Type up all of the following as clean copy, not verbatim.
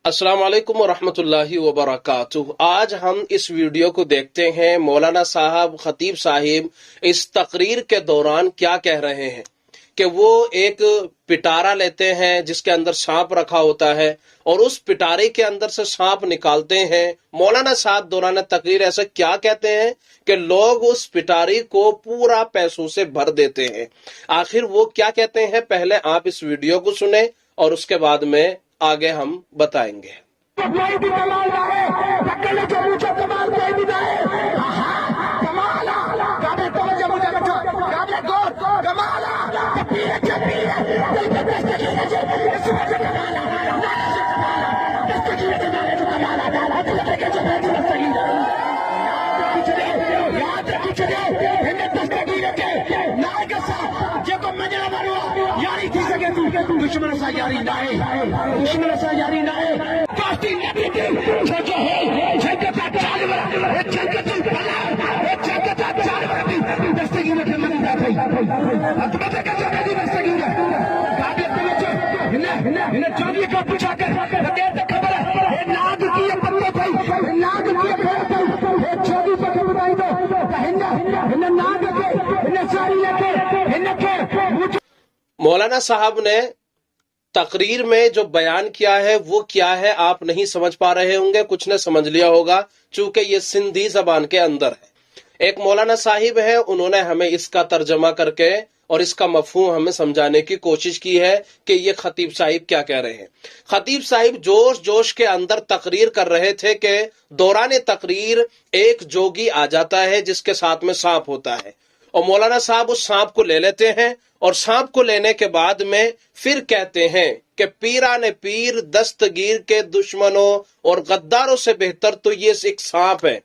अस्सलाम वालेकुम वरहमतुल्लाहि वबरकातुह। आज हम इस वीडियो को देखते हैं मौलाना साहब खतीब साहिब इस तकरीर के दौरान क्या कह रहे हैं कि वो एक पिटारा लेते हैं जिसके अंदर सांप रखा होता है और उस पिटारे के अंदर से सांप निकालते हैं। मौलाना साहब दौरान तकरीर ऐसा क्या कहते हैं कि लोग उस पिटारी को पूरा पैसों से भर देते हैं। आखिर वो क्या कहते हैं, पहले आप इस वीडियो को सुने और उसके बाद में आगे हम बताएंगे। दुश्मन सा यारी नाए, दुश्मन सा यारी नाए, कास्ती नबी की जो है जगत जानवर, जगत भला, जगत जानवर की दस्तगी में मन जाती अतबत का जगत दस्तगी में काबिल तवज्जो इन्हें चौधरी को पूछा कर बगैर खबर है नाग की पत्ते भाई नाग की पत्ते चौधरी को बताई दो इन्हें नाग के इन्हें सारी लेके इन्हें मौलाना साहब ने तकरीर में जो बयान किया है वो क्या है आप नहीं समझ पा रहे होंगे, कुछ ने समझ लिया होगा चूंकि ये सिंधी जबान के अंदर है। एक मौलाना साहिब है, उन्होंने हमें इसका तर्जमा करके और इसका मफहूम हमें समझाने की कोशिश की है कि ये खतीब साहिब क्या कह रहे हैं। खतीब साहिब जोश जोश के अंदर तकरीर कर रहे थे कि दौरान तकरीर एक जोगी आ जाता है जिसके साथ में सांप होता है और मौलाना साहब उस सांप को ले लेते हैं और सांप को लेने के बाद में फिर कहते हैं कि पीराने पीर दस्तगीर के दुश्मनों और गद्दारों से बेहतर तो ये एक सांप है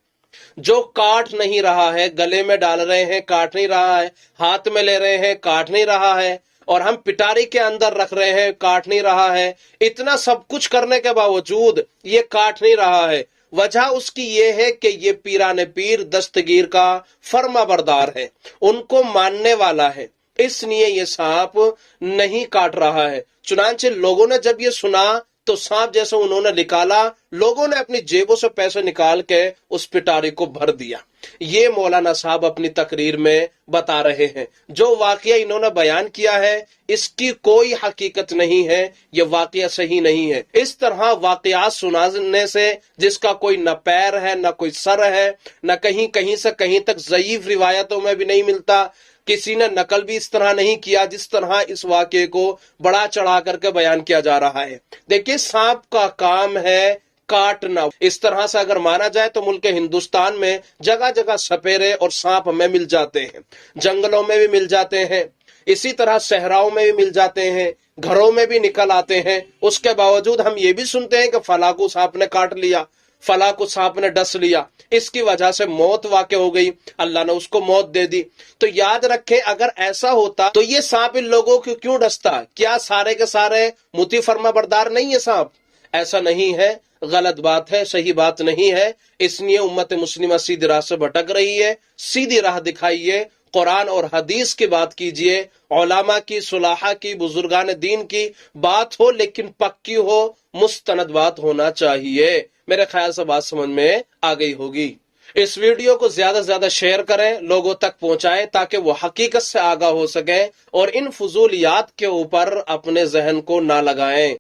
जो काट नहीं रहा है, गले में डाल रहे हैं काट नहीं रहा है, हाथ में ले रहे हैं काट नहीं रहा है, और हम पिटारी के अंदर रख रहे हैं काट नहीं रहा है। इतना सब कुछ करने के बावजूद ये काट नहीं रहा है। वजह उसकी ये है कि ये पीराने पीर दस्तगीर का फर्माबरदार है, उनको मानने वाला है, इसलिए ये सांप नहीं काट रहा है। चुनांचे लोगों ने जब ये सुना तो सांप जैसे उन्होंने निकाला, लोगों ने अपनी जेबों से पैसे निकाल के उस पिटारी को भर दिया। ये मौलाना साहब अपनी तकरीर में बता रहे हैं। जो वाकया इन्होंने बयान किया है इसकी कोई हकीकत नहीं है, ये वाकया सही नहीं है। इस तरह वाकयात सुनाने से जिसका कोई न पैर है न कोई सर है, न कहीं से कहीं तक ज़ईफ रिवायतों में भी नहीं मिलता, किसी ने नकल भी इस तरह नहीं किया जिस तरह इस वाकये को बड़ा चढ़ा करके बयान किया जा रहा है। देखिए, सांप का काम है काटना। इस तरह से अगर माना जाए तो मुल्क हिंदुस्तान में जगह जगह सपेरे और सांप हमें मिल जाते हैं, जंगलों में भी मिल जाते हैं, इसी तरह सहराओं में भी मिल जाते हैं, घरों में भी निकल आते हैं। उसके बावजूद हम ये भी सुनते हैं कि फला को सांप ने काट लिया, फला को सांप ने डस लिया, इसकी वजह से मौत वाक़ हो गई, अल्लाह ने उसको मौत दे दी। तो याद रखें, अगर ऐसा होता तो ये सांप इन लोगों को क्यों डसता? क्या सारे के सारे मुती फर्मा बरदार नहीं है सांप? ऐसा नहीं है, गलत बात है, सही बात नहीं है। इसलिए उम्मत मुस्लिमा सीधी राह से भटक रही है। सीधी राह दिखाइए, कुरान और हदीस की बात कीजिए, उलमा की, सुलाहा की, बुजुर्गान दीन की बात हो, लेकिन पक्की हो, मुस्तनद बात होना चाहिए। मेरे ख्याल से बात समझ में आ गई होगी। इस वीडियो को ज्यादा से ज्यादा शेयर करें, लोगों तक पहुंचाएं ताकि वो हकीकत से आगाह हो सके और इन फजूलियात के ऊपर अपने जहन को ना लगाएं।